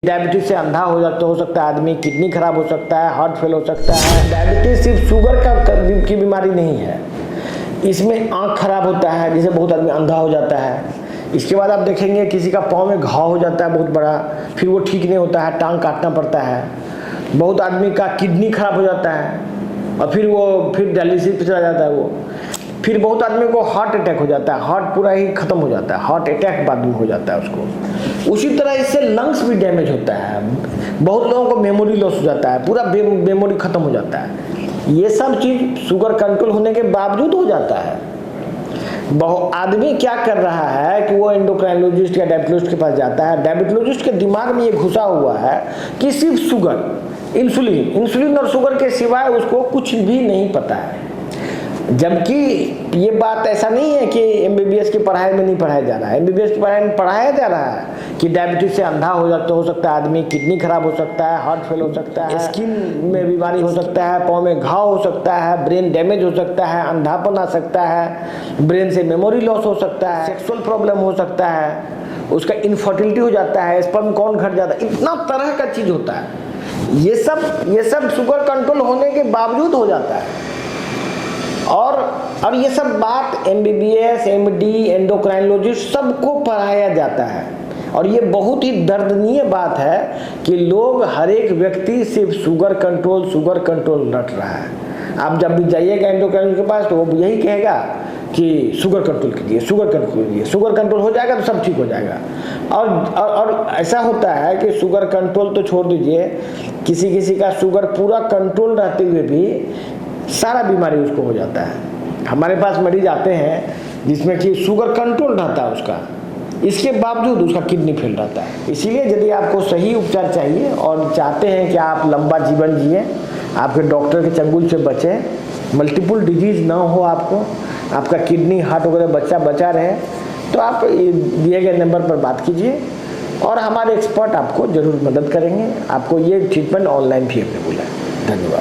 Diabetes से अंधा हो सकता है आदमी, किडनी खराब हो सकता है, हार्ट फेल हो सकता है। डायबिटीज सिर्फ शुगर की बीमारी नहीं है, इसमें आँख खराब होता है, जिसे बहुत आदमी अंधा हो जाता है। इसके बाद आप देखेंगे किसी का पाँव में घाव हो जाता है बहुत बड़ा, फिर वो ठीक नहीं होता है, टांग काटना पड़ता है। बहुत आदमी का किडनी खराब हो जाता है और फिर डायलिसिस पे चला जाता है वो। फिर बहुत आदमी को हार्ट अटैक हो जाता है, हार्ट पूरा ही खत्म हो जाता है, हार्ट अटैक बाद में हो जाता है उसको। उसी तरह इससे लंग्स भी डैमेज होता है, बहुत लोगों को मेमोरी लॉस हो जाता है, पूरा मेमोरी खत्म हो जाता है। ये सब चीज शुगर कंट्रोल होने के बावजूद हो जाता है। बहुत आदमी क्या कर रहा है कि वो एंडोक्राइनोलॉजिस्ट या डायबिटोलॉजिस्ट के पास जाता है। डायबिटोलॉजिस्ट के दिमाग में ये घुसा हुआ है कि सिर्फ शुगर, इंसुलिन और शुगर के सिवाय उसको कुछ भी नहीं पता है। जबकि ये बात ऐसा नहीं है कि एमबीबीएस की पढ़ाई में नहीं पढ़ाया जा रहा है, एमबीबीएस की पढ़ाई में पढ़ाया जा रहा है कि डायबिटीज से अंधा हो सकता है आदमी, किडनी खराब हो सकता है, हार्ट फेल हो सकता है, स्किन में बीमारी हो सकता है, पाँव में घाव हो सकता है, ब्रेन डैमेज हो सकता है, अंधापन आ सकता है, ब्रेन से मेमोरी लॉस हो सकता है, सेक्सुअल प्रॉब्लम हो सकता है, उसका इनफर्टिलिटी हो जाता है, स्पर्म काउंट घट जाता है, इतना तरह का चीज होता है। ये सब शुगर कंट्रोल होने के बावजूद हो जाता है। और ये सब बात एमबीबीएस, एमडी, एंडोक्राइनोलॉजिस्ट सबको पढ़ाया जाता है। और ये बहुत ही दर्दनीय बात है कि लोग, हर एक व्यक्ति सिर्फ शुगर कंट्रोल रट रहा है। आप जब भी जाइएगा एंडोक्राइनोलॉजिस्ट के पास तो वो यही कहेगा कि शुगर कंट्रोल कीजिए, शुगर कंट्रोल हो जाएगा तो सब ठीक हो जाएगा। और ऐसा होता है कि शुगर कंट्रोल तो छोड़ दीजिए, किसी का शुगर पूरा कंट्रोल रहते हुए भी सारा बीमारी उसको हो जाता है। हमारे पास मरीज आते हैं जिसमें कि शुगर कंट्रोल रहता है उसका, इसके बावजूद उसका किडनी फेल रहता है। इसीलिए यदि आपको सही उपचार चाहिए और चाहते हैं कि आप लंबा जीवन जिए, आपके डॉक्टर के चंगुल से बचें, मल्टीपल डिजीज ना हो आपको, आपका किडनी, हार्ट वगैरह बचा रहे, तो आप दिए गए नंबर पर बात कीजिए और हमारे एक्सपर्ट आपको जरूर मदद करेंगे। आपको ये ट्रीटमेंट ऑनलाइन भी अवेलेबल है। धन्यवाद।